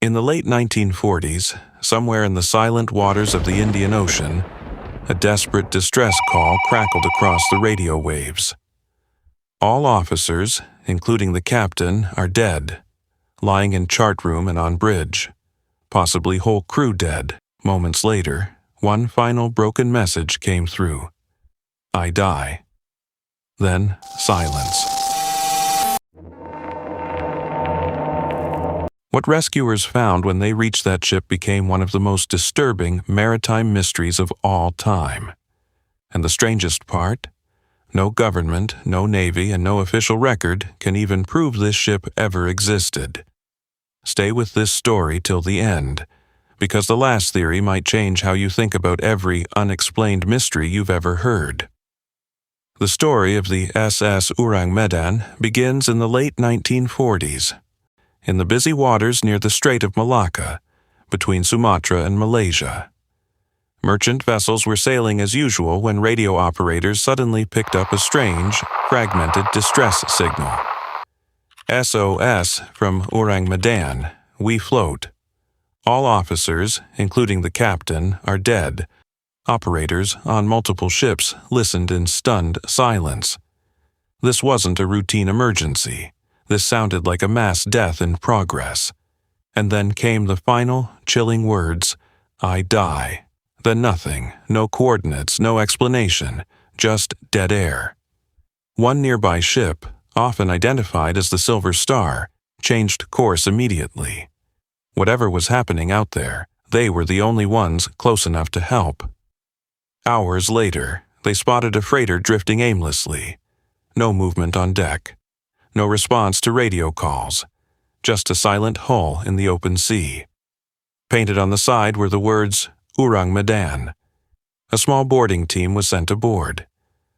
In the late 1940s, somewhere in the silent waters of the Indian Ocean, a desperate distress call crackled across the radio waves. All officers, including the captain, are dead, lying in chart room and on bridge, possibly whole crew dead. Moments later, one final broken message came through. "I die." Then, silence. What rescuers found when they reached that ship became one of the most disturbing maritime mysteries of all time. And the strangest part? No government, no navy, and no official record can even prove this ship ever existed. Stay with this story till the end, because the last theory might change how you think about every unexplained mystery you've ever heard. The story of the SS Ourang Medan begins in the late 1940s. In the busy waters near the Strait of Malacca, between Sumatra and Malaysia. Merchant vessels were sailing as usual when radio operators suddenly picked up a strange, fragmented distress signal. SOS from Ourang Medan, we float. All officers, including the captain, are dead. Operators on multiple ships listened in stunned silence. This wasn't a routine emergency. This sounded like a mass death in progress. And then came the final, chilling words, "I die." Then nothing, no coordinates, no explanation, just dead air. One nearby ship, often identified as the Silver Star, changed course immediately. Whatever was happening out there, they were the only ones close enough to help. Hours later, they spotted a freighter drifting aimlessly. No movement on deck. No response to radio calls, just a silent hull in the open sea. Painted on the side were the words, Ourang Medan. A small boarding team was sent aboard.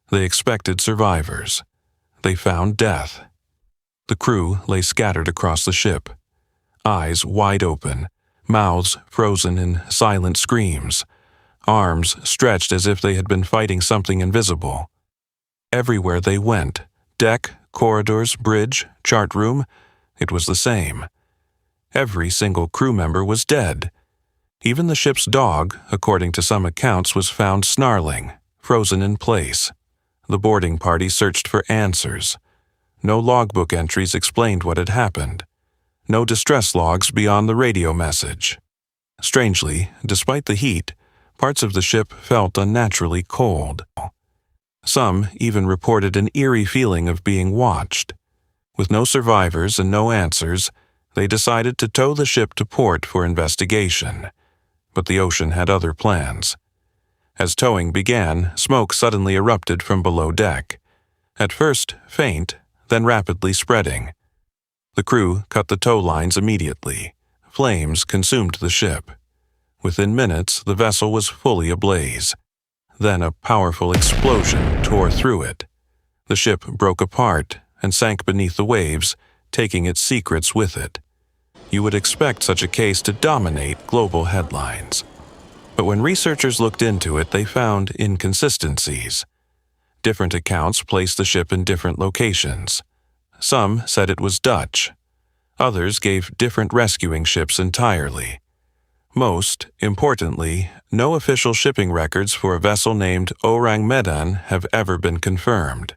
They expected survivors. They found death. The crew lay scattered across the ship, eyes wide open, mouths frozen in silent screams, arms stretched as if they had been fighting something invisible. Everywhere they went, deck, corridors, bridge, chart room, it was the same. Every single crew member was dead. Even the ship's dog, according to some accounts, was found snarling, frozen in place. The boarding party searched for answers. No logbook entries explained what had happened. No distress logs beyond the radio message. Strangely, despite the heat, parts of the ship felt unnaturally cold. Some even reported an eerie feeling of being watched. With no survivors and no answers, they decided to tow the ship to port for investigation. But the ocean had other plans. As towing began, smoke suddenly erupted from below deck. At first faint, then rapidly spreading. The crew cut the tow lines immediately. Flames consumed the ship. Within minutes, the vessel was fully ablaze. Then a powerful explosion tore through it. The ship broke apart and sank beneath the waves, taking its secrets with it. You would expect such a case to dominate global headlines. But when researchers looked into it, they found inconsistencies. Different accounts placed the ship in different locations. Some said it was Dutch. Others gave different rescuing ships entirely. Most importantly, no official shipping records for a vessel named Ourang Medan have ever been confirmed.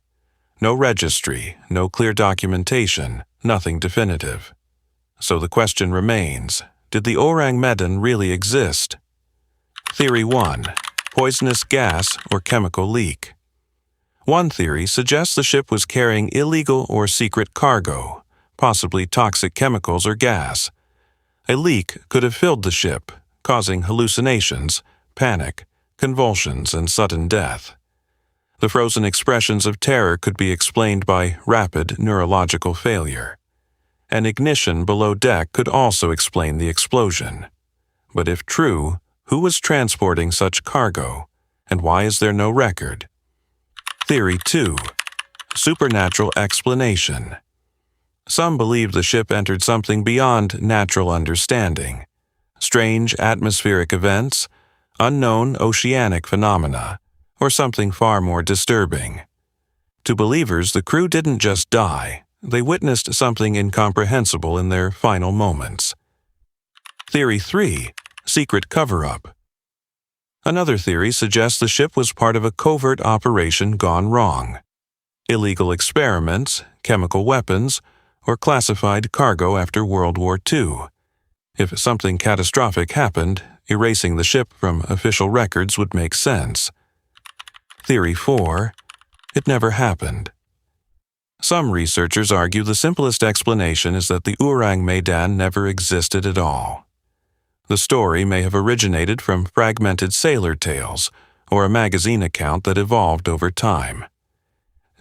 No registry, no clear documentation, nothing definitive. So the question remains, did the Ourang Medan really exist? Theory 1. Poisonous gas or chemical leak. One theory suggests the ship was carrying illegal or secret cargo, possibly toxic chemicals or gas. A leak could have filled the ship, causing hallucinations, panic, convulsions, and sudden death. The frozen expressions of terror could be explained by rapid neurological failure. An ignition below deck could also explain the explosion. But if true, who was transporting such cargo, and why is there no record? Theory 2. Supernatural explanation. Some believe the ship entered something beyond natural understanding. Strange atmospheric events, unknown oceanic phenomena, or something far more disturbing. To believers, the crew didn't just die, they witnessed something incomprehensible in their final moments. Theory 3. Secret cover-up. Another theory suggests the ship was part of a covert operation gone wrong. Illegal experiments, chemical weapons, or classified cargo after World War II. If something catastrophic happened, erasing the ship from official records would make sense. Theory 4. It never happened. Some researchers argue the simplest explanation is that the Ourang Medan never existed at all. The story may have originated from fragmented sailor tales or a magazine account that evolved over time.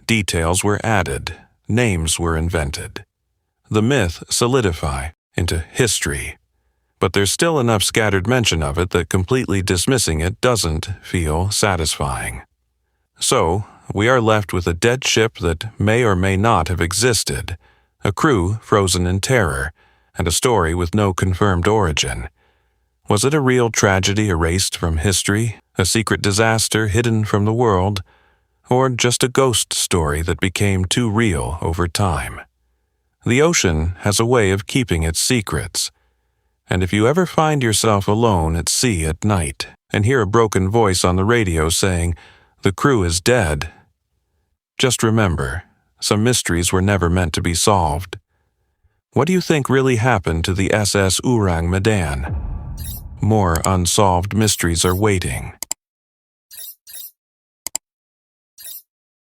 Details were added, names were invented. The myth solidified into history, but there's still enough scattered mention of it that completely dismissing it doesn't feel satisfying. So, we are left with a dead ship that may or may not have existed, a crew frozen in terror, and a story with no confirmed origin. Was it a real tragedy erased from history, a secret disaster hidden from the world, or just a ghost story that became too real over time? The ocean has a way of keeping its secrets, and if you ever find yourself alone at sea at night and hear a broken voice on the radio saying, "The crew is dead," just remember, some mysteries were never meant to be solved. What do you think really happened to the SS Ourang Medan? More unsolved mysteries are waiting.